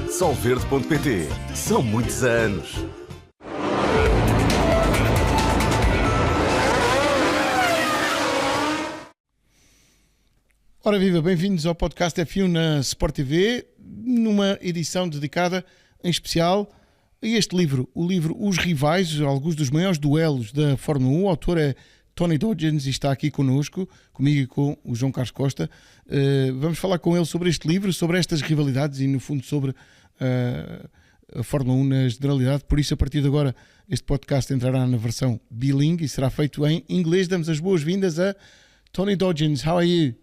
Solverde.pt. São muitos anos. Ora viva, bem-vindos ao podcast F1 na Sport TV, numa edição dedicada em especial a este livro, o livro Os Rivais, alguns dos maiores duelos da Fórmula 1. O autor é Tony Dodgins e está aqui connosco, comigo e com o João Carlos Costa. Vamos falar com ele sobre este livro, sobre estas rivalidades e, no fundo, sobre a Fórmula 1 na generalidade. Por isso, a partir de agora, este podcast entrará na versão bilingue e será feito em inglês. Damos as boas-vindas a Tony Dodgins. How are you?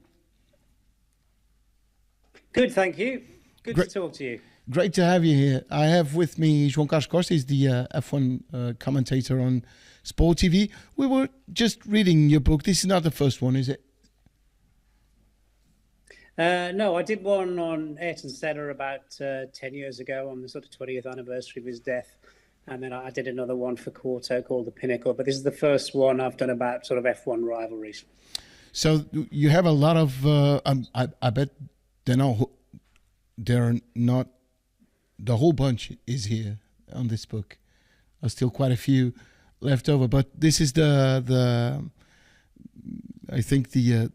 Good, thank you. Good to talk to you. Great to have you here. I have with me João Carlos Costa. He's the F1 commentator on Sport TV. We were just reading your book. This is not the first one, is it? No, I did one on Ayrton Senna about 10 years ago on the sort of 20th anniversary of his death. And then I did another one for Coulthard called The Pinnacle. But this is the first one I've done about sort of F1 rivalries. So you have a lot of, I bet they're not, the whole bunch is here on this book. There's still quite a few left over, but this is the I think the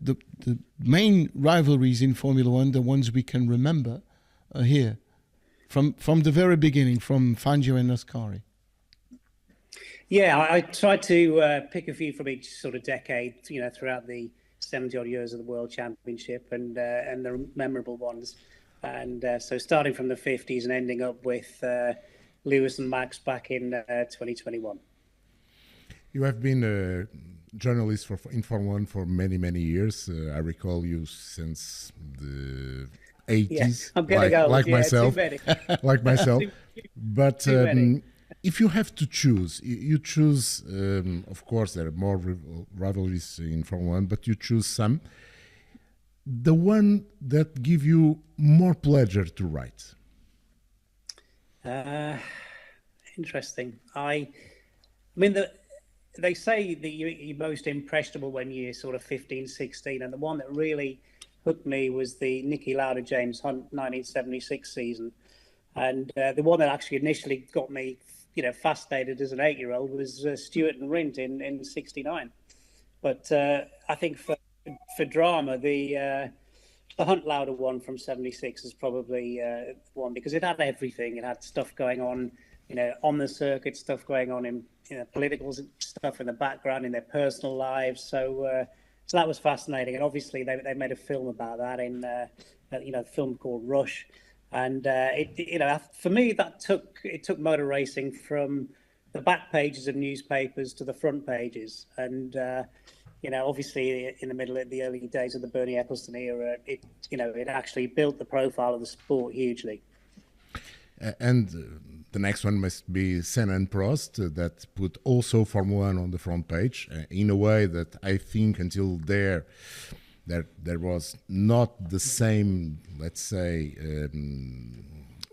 main rivalries in Formula One, the ones we can remember, are here from the very beginning, from Fangio and Ascari. Yeah, I tried to pick a few from each sort of decade, you know, throughout the 70-odd years of the World Championship and the memorable ones. And so starting from the 50s and ending up with Lewis and Max back in 2021. You have been a journalist in Formula 1 for many, many years. I recall you since the 80s, yeah, I'm getting old. Like yeah, myself. Like myself. But if you have to choose, you choose, of course, there are more rivalries in Formula 1, but you choose some. The one that give you more pleasure to write? Interesting. I mean, they say that you're most impressionable when you're sort of 15, 16, and the one that really hooked me was the Niki Lauda James Hunt 1976 season. And the one that actually initially got me, you know, fascinated as an 8-year-old was Stewart and Rindt in 69. But I think for drama, the Hunt Lauda one from 76 is probably one because it had everything. It had stuff going on, you know, on the circuit, stuff going on in, you know, political stuff in the background, in their personal lives. So that was fascinating. And obviously they made a film about that in, you know, a film called Rush. And you know, for me, it took motor racing from the back pages of newspapers to the front pages. And you know, obviously, in the early days of the Bernie Ecclestone era, it actually built the profile of the sport hugely. And the next one must be Senna and Prost, that put also Formula 1 on the front page in a way that I think until there was not the same, let's say,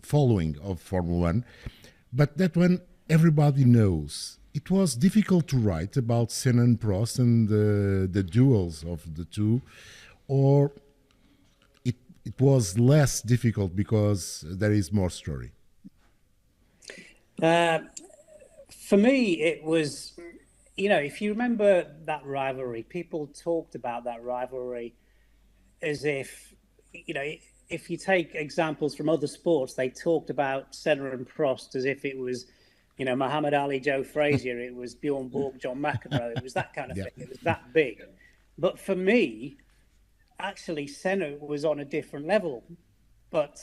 following of Formula 1. But that one everybody knows. It was difficult to write about Senna and Prost and the duels of the two, or it was less difficult because there is more story? For me, it was, you know, if you remember that rivalry, people talked about that rivalry as if, you know, if you take examples from other sports, they talked about Senna and Prost as if it was, you know, Muhammad Ali, Joe Frazier, it was Bjorn Borg, John McEnroe, it was that kind of thing. It was that big. But for me, actually, Senna was on a different level. But,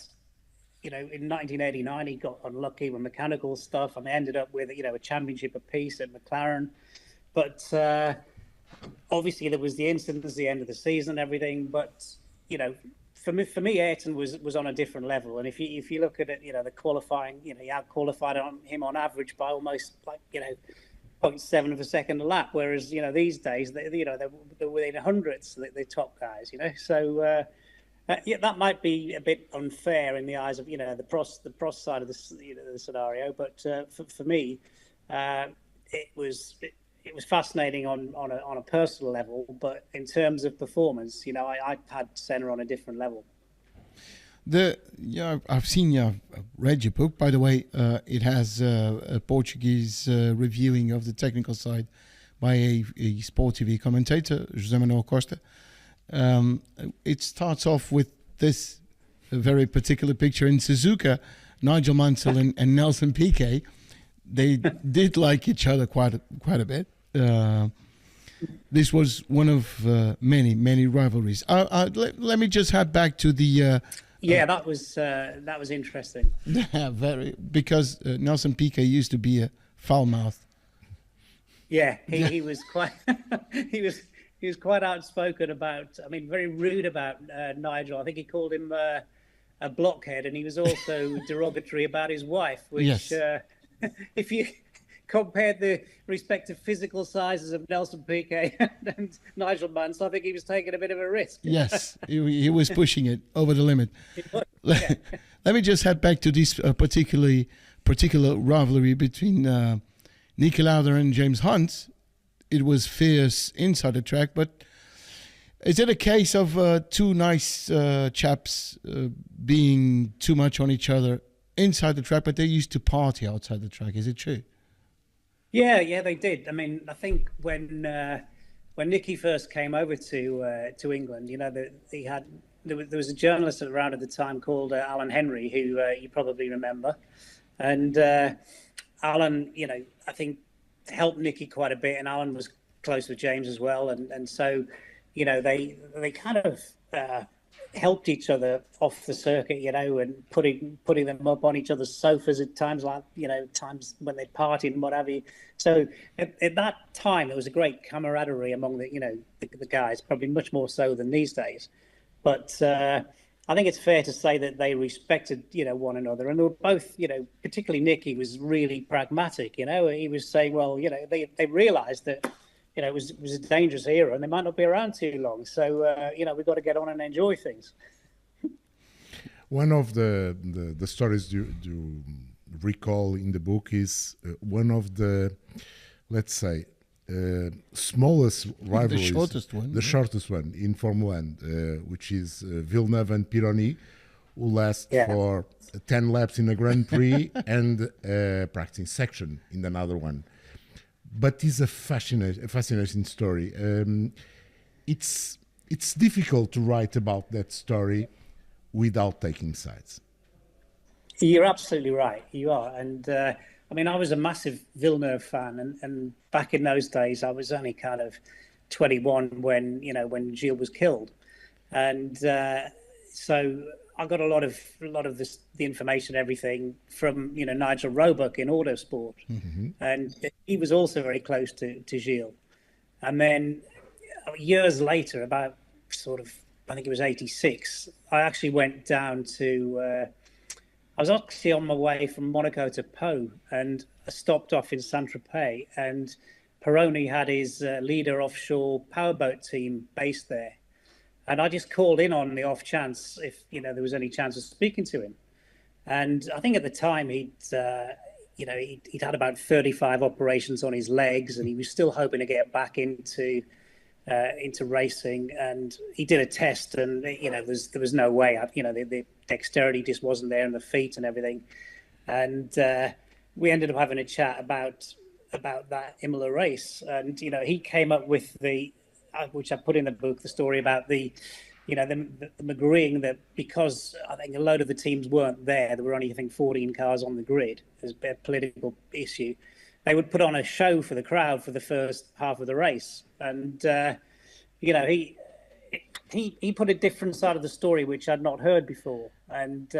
you know, in 1989, he got unlucky with mechanical stuff and they ended up with, you know, a championship apiece at McLaren. But obviously, there was the incidents, the end of the season and everything. But, you know, for me, Ayrton was on a different level. And if you look at it, you know, the qualifying, you know, he had qualified him on average by almost like, you know, 0.7 of a second a lap. Whereas, you know, these days, they're within hundredths, the top guys, you know. So, yeah, that might be a bit unfair in the eyes of, you know, the Prost side of the scenario. But for me, it was fascinating on a personal level, but in terms of performance, you know, I had Senna on a different level. I've read your book. By the way, it has a Portuguese reviewing of the technical side by a Sport TV commentator, José Manuel Costa. It starts off with this very particular picture in Suzuka. Nigel Mansell and Nelson Piquet, they did like each other quite a bit. This was one of many rivalries. Let me just head back to the. That was interesting. Very, because Nelson Piquet used to be a foul mouth. Yeah, he was quite he was quite outspoken about. I mean, very rude about Nigel. I think he called him a blockhead, and he was also derogatory about his wife. Which, yes. If you compared the respective physical sizes of Nelson Piquet and Nigel Mansell, I think he was taking a bit of a risk. Yes, he was pushing it over the limit. Yeah. Let me just head back to this particular rivalry between Niki Lauda and James Hunt. It was fierce inside the track, but is it a case of two nice chaps being too much on each other inside the track, but they used to party outside the track? Is it true? Yeah, they did. I mean, I think when Nicky first came over to England, there was a journalist around at the time called Alan Henry, who you probably remember, and Alan, I think helped Nicky quite a bit, and Alan was close with James as well, and so they kind of helped each other off the circuit, and putting them up on each other's sofas at times, like times when they partied and what have you. So at that time, there was a great camaraderie among the guys, probably much more so than these days. But I think it's fair to say that they respected one another, and they were both particularly Nicky was really pragmatic. He was saying, well, they realised that. It was a dangerous era, and they might not be around too long. So, we've got to get on and enjoy things. One of the stories you recall in the book is one of the, let's say, smallest rivalries. The shortest one in Formula 1, which is Villeneuve and Peroni, who last for 10 laps in a Grand Prix and practicing section in another one. But it's a fascinating story. It's difficult to write about that story without taking sides. You're absolutely right. You are. And I was a massive Villeneuve fan. And back in those days, I was only kind of 21 when Gilles was killed. And so I got a lot of the information, everything from Nigel Roebuck in Autosport, and he was also very close to Gilles. And then years later, about I think it was '86, I actually went down to. I was actually on my way from Monaco to Pau, and I stopped off in Saint-Tropez, and Peroni had his leader offshore powerboat team based there. And I just called in on the off chance if there was any chance of speaking to him. And I think at the time he'd had about 35 operations on his legs, and he was still hoping to get back into racing. And he did a test, and there was no way. The dexterity just wasn't there in the feet and everything. And we ended up having a chat about that Imola race, and he came up with which I put in the book, the story about them agreeing that because I think a load of the teams weren't there were only, I think, 14 cars on the grid. There's a political issue. They would put on a show for the crowd for the first half of the race. And, he put a different side of the story, which I'd not heard before. And,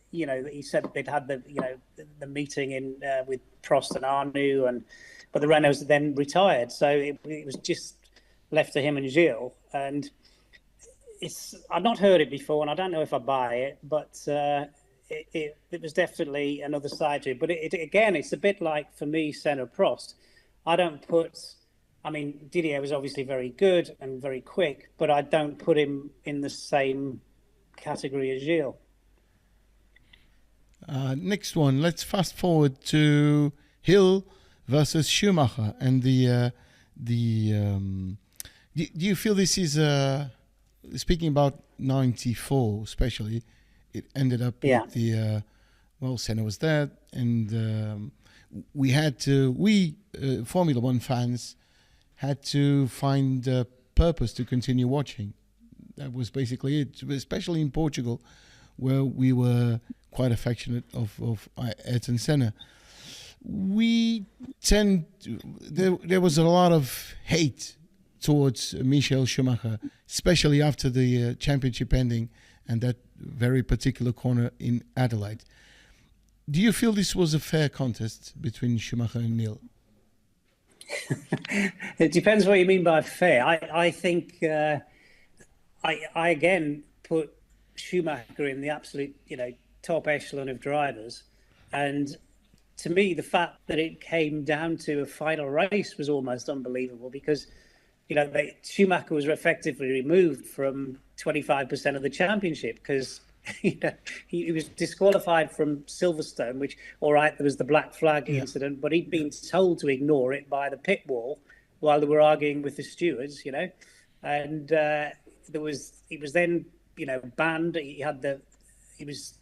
he said they'd had the meeting with Prost and Arnoux, but the Renaults then retired. So it was just left to him and Gilles, and I've not heard it before, and I don't know if I buy it, but it was definitely another side to it. But again, it's a bit like, for me, Senna Prost. Didier was obviously very good and very quick, but I don't put him in the same category as Gilles. Next one, let's fast forward to Hill versus Schumacher, and do you feel this is, speaking about 94 especially, it ended up with the Senna was dead, and we Formula One fans had to find a purpose to continue watching. That was basically it, especially in Portugal, where we were quite affectionate of Ayrton Senna. There was a lot of hate towards Michael Schumacher, especially after the championship ending and that very particular corner in Adelaide. Do you feel this was a fair contest between Schumacher and Neil? It depends what you mean by fair. I think I again put Schumacher in the absolute top echelon of drivers, and to me, the fact that it came down to a final race was almost unbelievable because, Schumacher was effectively removed from 25% of the championship because he was disqualified from Silverstone, which, all right, there was the black flag incident, but he'd been told to ignore it by the pit wall while they were arguing with the stewards, and he was then, banned. He was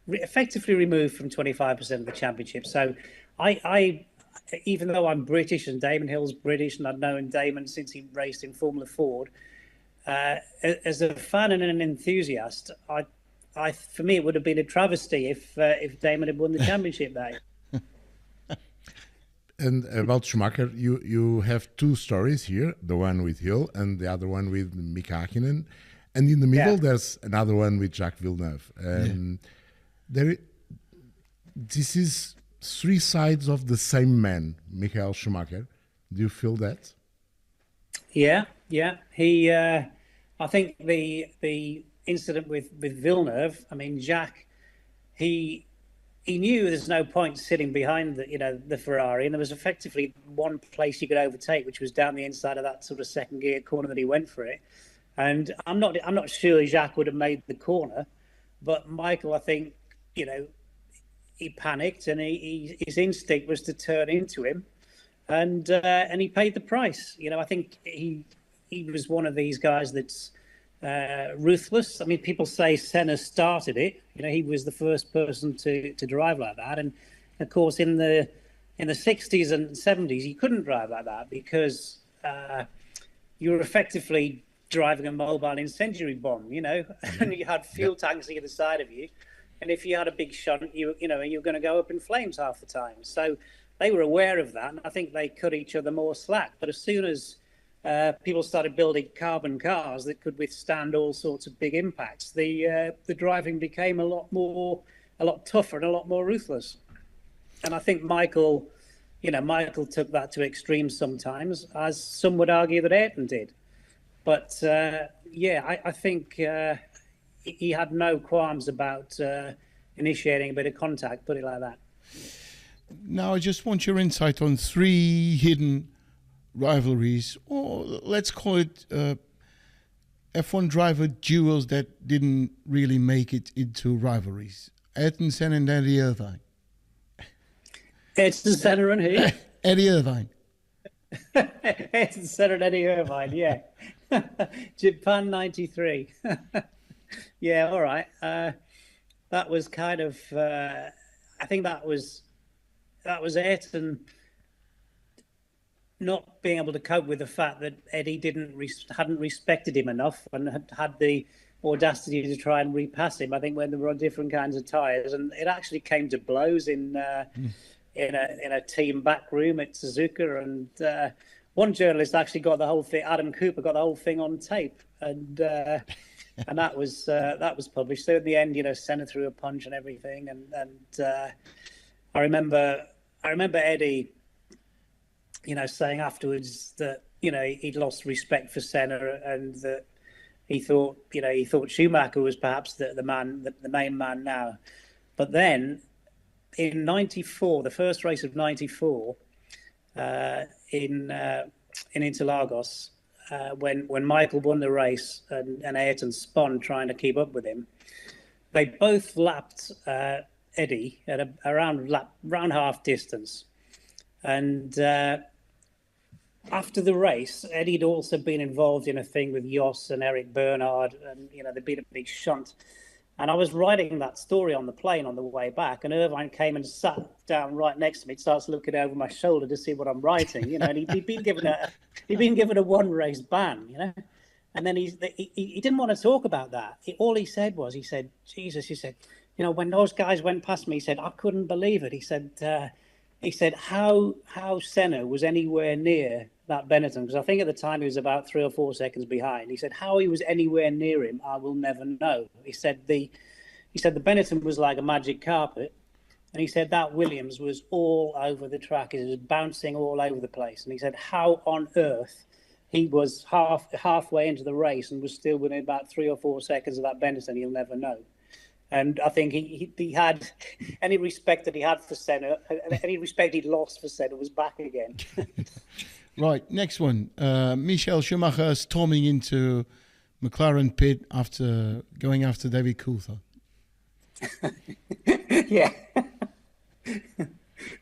effectively removed from 25% of the championship. So I even though I'm British and Damon Hill's British and I've known Damon since he raced in Formula Ford, as a fan and an enthusiast, for me it would have been a travesty if Damon had won the championship day. And about Schumacher, you have two stories here, the one with Hill and the other one with Mika Hakkinen. And in the middle, there's another one with Jacques Villeneuve. This is three sides of the same man, Michael Schumacher. Do you feel that? Yeah. He, I think the incident with Villeneuve. I mean, Jacques, he knew there's no point sitting behind the Ferrari, and there was effectively one place you could overtake, which was down the inside of that sort of second gear corner that he went for it. And I'm not sure Jacques would have made the corner, but Michael, I think, he panicked and his instinct was to turn into him, and he paid the price. I think he was one of these guys that's ruthless. I mean, people say Senna started it. He was the first person to drive like that, and of course in the 60s and 70s you couldn't drive like that because you were effectively driving a mobile incendiary bomb, and you had fuel tanks either side of you. And if you had a big shunt, you're going to go up in flames half the time. So they were aware of that, and I think they cut each other more slack. But as soon as people started building carbon cars that could withstand all sorts of big impacts, the driving became a lot tougher and a lot more ruthless. And I think Michael took that to extremes sometimes, as some would argue that Ayrton did. But I think he had no qualms about initiating a bit of contact, put it like that. Now, I just want your insight on three hidden rivalries, or let's call it F1 driver duels that didn't really make it into rivalries. Ayrton Senna and Eddie Irvine. Ayrton Senna and who? Eddie Irvine. Ayrton Senna and Eddie Irvine, yeah. Japan 93. Yeah, all right. That was kind of, I think that was Ayrton not being able to cope with the fact that Eddie hadn't respected him enough and had the audacity to try and repass him. I think when they were on different kinds of tyres, and it actually came to blows in a team back room at Suzuka, and one journalist actually got the whole thing. Adam Cooper got the whole thing on tape, and that was published. So in the end, Senna threw a punch and everything, and I remember Eddie, saying afterwards that he'd lost respect for Senna, and that he thought Schumacher was perhaps the main man now. But then in '94, the first race of '94, in Interlagos, when Michael won the race and Ayrton spun trying to keep up with him, they both lapped Eddie at around half distance, and after the race, Eddie'd also been involved in a thing with Jos and Eric Bernard, and there'd been a big shunt. And I was writing that story on the plane on the way back, and Irvine came and sat down right next to me, starts looking over my shoulder to see what I'm writing, and he'd been given a one race ban, and then he didn't want to talk about that. All he said was, Jesus, he said, when those guys went past me, he said, I couldn't believe it. He said how Senna was anywhere near that Benetton, because I think at the time he was about 3 or 4 seconds behind. He said how he was anywhere near him, I will never know. He said the Benetton was like a magic carpet, and he said that Williams was all over the track. It was bouncing all over the place, and he said how on earth he was halfway into the race and was still within about 3 or 4 seconds of that Benetton, he'll never know. And I think he had any respect that he had for Senna, any respect he'd lost for Senna was back again. Right, next one. Michael Schumacher storming into McLaren pit after going after David Coulthard. Yeah.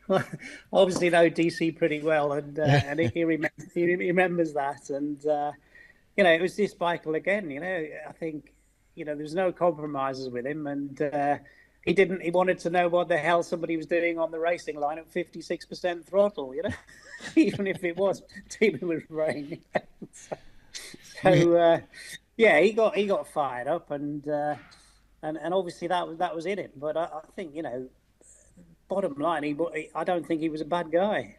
Well, obviously know DC pretty well, and he remembers that. And, it was this Michael again, I think, there's no compromises with him, and he wanted to know what the hell somebody was doing on the racing line at 56% throttle, even if it was teeming with rain. So he got fired up, and obviously that was in it. But I think bottom line, I don't think he was a bad guy.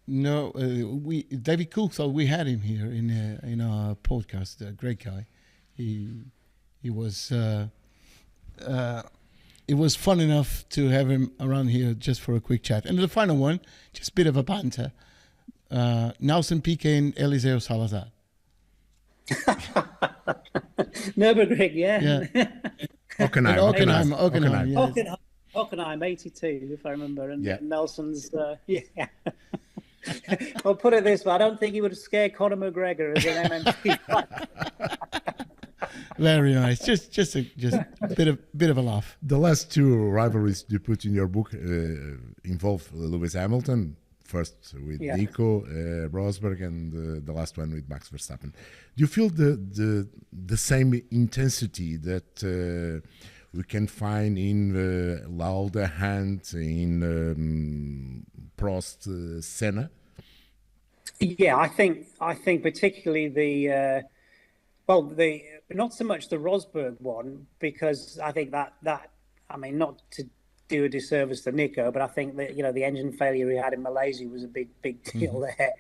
No, David Coulthard, we had him here in our podcast. A great guy. He was. It was fun enough to have him around here just for a quick chat. And the final one, just a bit of a banter. Nelson Piquet and Eliseo Salazar. Nürburgring, yeah. Hockenheim, 82, if I remember. And Nelson's, I'll put it this way, I don't think he would have scared Conor McGregor as an MMP. Very nice. Just a bit of a laugh. The last two rivalries you put in your book involve Lewis Hamilton. First with Nico Rosberg, and the last one with Max Verstappen. Do you feel the same intensity that we can find in Lauda, Hunt, in Prost, Senna? Yeah, I think particularly the not so much the Rosberg one, because I think that not to do a disservice to Nico, but I think that the engine failure he had in Malaysia was a big deal there,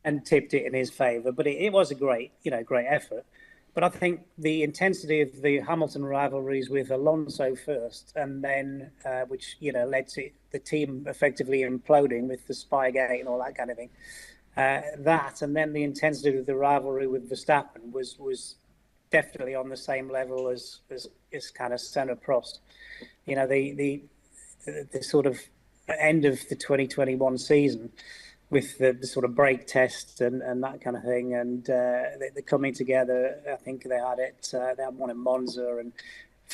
and tipped it in his favour. But it was a great effort. But I think the intensity of the Hamilton rivalries with Alonso first, and then which led to the team effectively imploding with the Spygate and all that kind of thing. That, and then the intensity of the rivalry with Verstappen was definitely on the same level as kind of Senna Prost. The sort of end of the 2021 season with the sort of brake test and that kind of thing, and they're coming together. I think they had one in Monza,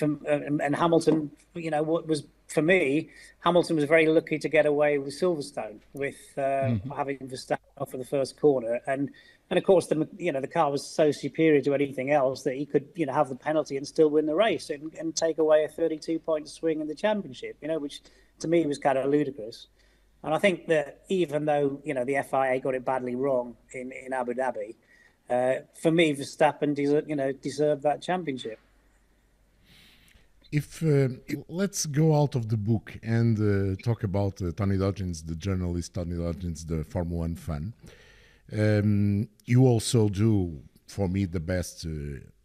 and Hamilton. What was for me, Hamilton was very lucky to get away with Silverstone with having Verstappen off for the first corner, and of course the car was so superior to anything else that he could have the penalty and still win the race and take away a 32-point swing in the championship. Which to me was kind of ludicrous. And I think that even though the FIA got it badly wrong in Abu Dhabi, for me Verstappen deserved that championship. If let's go out of the book and talk about Tony Dodgins, the journalist Tony Dodgins, the Formula One fan. You also do, for me, the best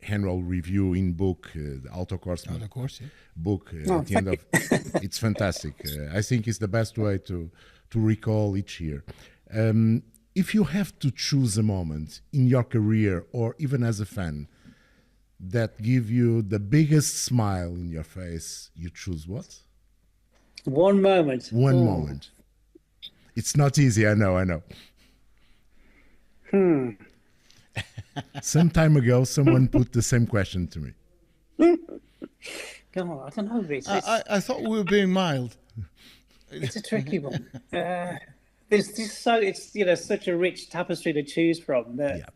annual review in book, the Autocourse book. At the end of, it's fantastic. I think it's the best way to recall each year. If you have to choose a moment in your career or even as a fan that give you the biggest smile in your face, you choose what? One moment. One moment. It's not easy, I know. Some time ago, someone put the same question to me. God, I don't know. I thought we were being mild. It's a tricky one. there's just it's such a rich tapestry to choose from that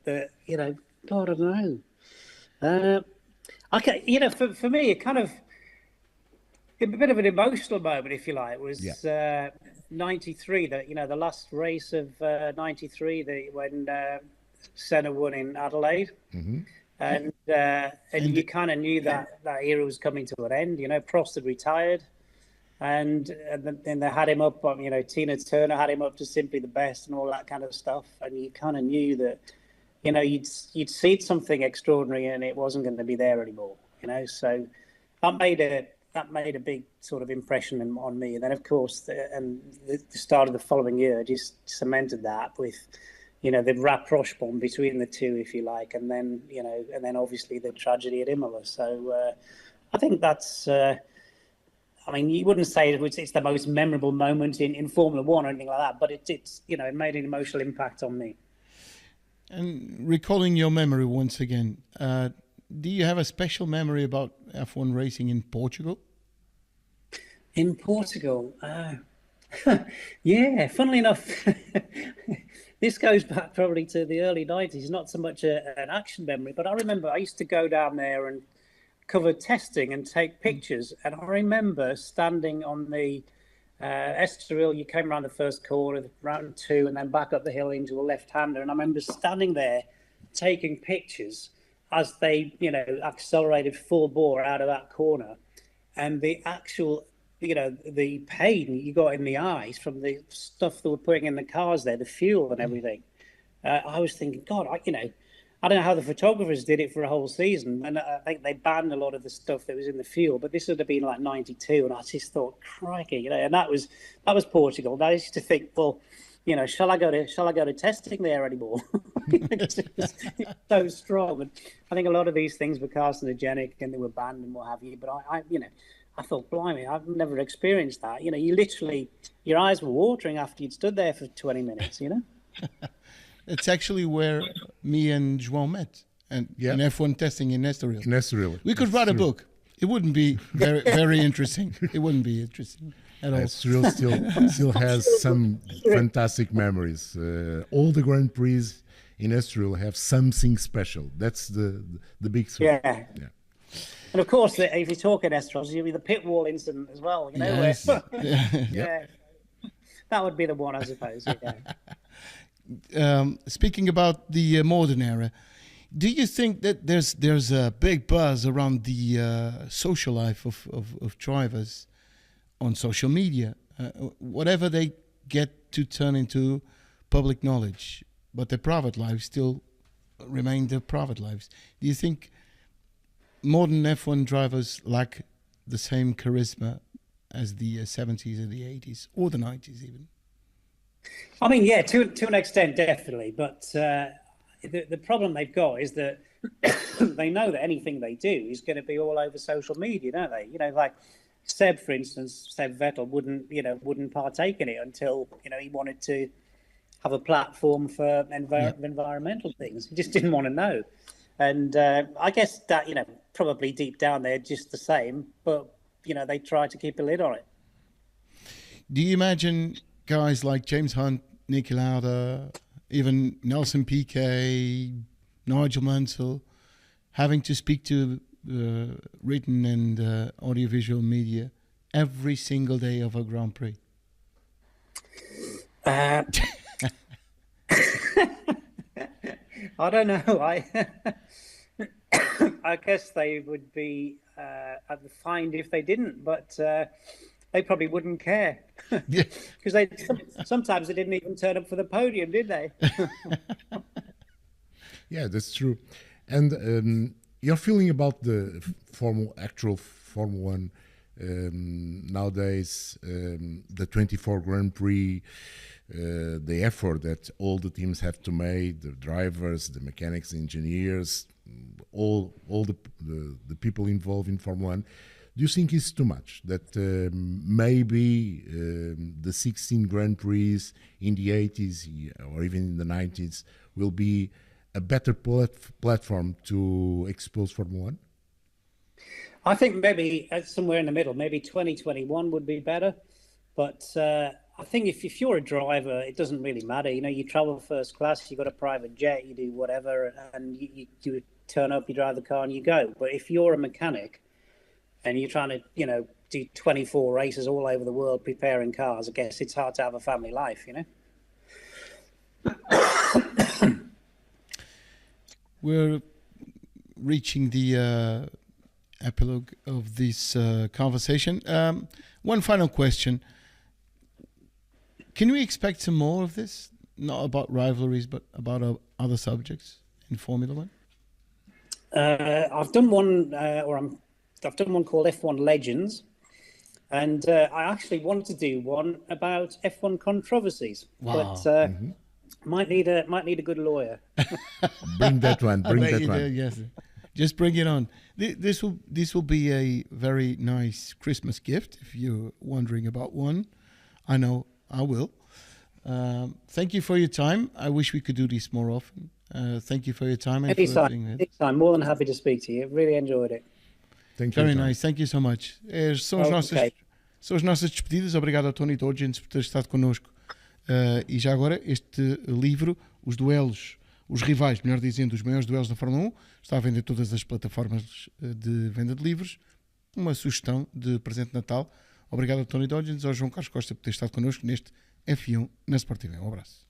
God, I don't know. Okay, for me, it kind of a bit of an emotional moment, if you like, was 93. The last race of 93, when Senna won in Adelaide, and you kind of knew that era was coming to an end. Prost had retired. And then they had him up on, Tina Turner had him up to simply the best and all that kind of stuff. And you kind of knew that, you'd seen something extraordinary and it wasn't going to be there anymore. So that made a big sort of impression on me. And then, of course, the start of the following year just cemented that with, the Prost bomb between the two, if you like, and then obviously the tragedy at Imola. So I think that's. You wouldn't say it's the most memorable moment in Formula One or anything like that, but it made an emotional impact on me. And recalling your memory once again, do you have a special memory about F1 racing in Portugal? In Portugal? Yeah, funnily enough, this goes back probably to the early 90s, not so much an action memory, but I remember I used to go down there and cover testing and take pictures. And I remember standing on the Estoril. You came around the first corner, round 2, and then back up the hill into a left-hander. And I remember standing there taking pictures as they, accelerated full bore out of that corner. And the actual, the pain you got in the eyes from the stuff that were putting in the cars there, the fuel and everything. I was thinking, God, I don't know how the photographers did it for a whole season, and I think they banned a lot of the stuff that was in the fuel. But this would have been like 92, and I just thought, crikey, and that was Portugal. And I used to think, well, shall I go to testing there anymore? It's so strong, and I think a lot of these things were carcinogenic and they were banned and what have you. But I thought, blimey, I've never experienced that. You literally, your eyes were watering after you'd stood there for 20 minutes. It's actually where me and João met, and in F1 testing in Estoril. We could write a book. It wouldn't be very, very interesting. It wouldn't be interesting at all. Estoril still has some fantastic memories. All the Grand Prix in Estoril have something special. That's the big thing. Yeah. And of course, if you talk in Estoril, you'll be the pit wall incident as well. Yes. Yeah. That would be the one, I suppose. Yeah. Speaking about the modern era, do you think that there's a big buzz around the social life of drivers on social media? Whatever they get to turn into public knowledge, but their private lives still remain their private lives. Do you think modern F1 drivers lack the same charisma as the 70s and the 80s or the 90s even? To an extent, definitely. But the problem they've got is that they know that anything they do is going to be all over social media, don't they? Like Seb, for instance, Seb Vettel wouldn't partake in it until he wanted to have a platform for environmental things. He just didn't want to know. And I guess that probably deep down they're just the same, but they try to keep a lid on it. Do you imagine guys like James Hunt, Niki Lauda, even Nelson Piquet, Nigel Mansell, having to speak to written and audiovisual media every single day of a Grand Prix? I don't know. I guess they would be fined if they didn't, but they probably wouldn't care. Because sometimes they didn't even turn up for the podium, did they? Yeah, that's true. And your feeling about the actual Formula One nowadays, the 24 Grand Prix, the effort that all the teams have to make, the drivers, the mechanics, the engineers, all the people involved in Formula One. Do you think it's too much? That maybe the 16 Grand Prix in the 80s or even in the 90s will be a better platform to expose Formula One? I think maybe somewhere in the middle, maybe 2021 would be better. But I think if you're a driver, it doesn't really matter. You know, you travel first class, you got a private jet, you do whatever, and you turn up, you drive the car, and you go. But if you're a mechanic and you're trying to, you know, do 24 races all over the world preparing cars, I guess it's hard to have a family life, you know? We're reaching the epilogue of this conversation. One final question. Can we expect some more of this? Not about rivalries, but about other subjects in Formula One? I've done one, I've done one called F1 Legends, and I actually wanted to do one about F1 controversies. Wow. But might need a good lawyer. Bring that one. Bring that one. Yes, just bring it on. This will be a very nice Christmas gift if you're wondering about one. I know I will. Thank you for your time. I wish we could do this more often. Thank you for your time. And anytime. More than happy to speak to you. Really enjoyed it. Thank you. Very nice. Thank you so much. São as nossas despedidas. Obrigado ao Tony Dodgins por ter estado connosco. E já agora, este livro, Os Duelos, os Rivais, melhor dizendo, os maiores duelos da Fórmula 1, está a vender todas as plataformas de venda de livros. Uma sugestão de presente de Natal. Obrigado ao Tony Dodgins, ao João Carlos Costa por ter estado connosco neste F1 na Sport TV. Um abraço.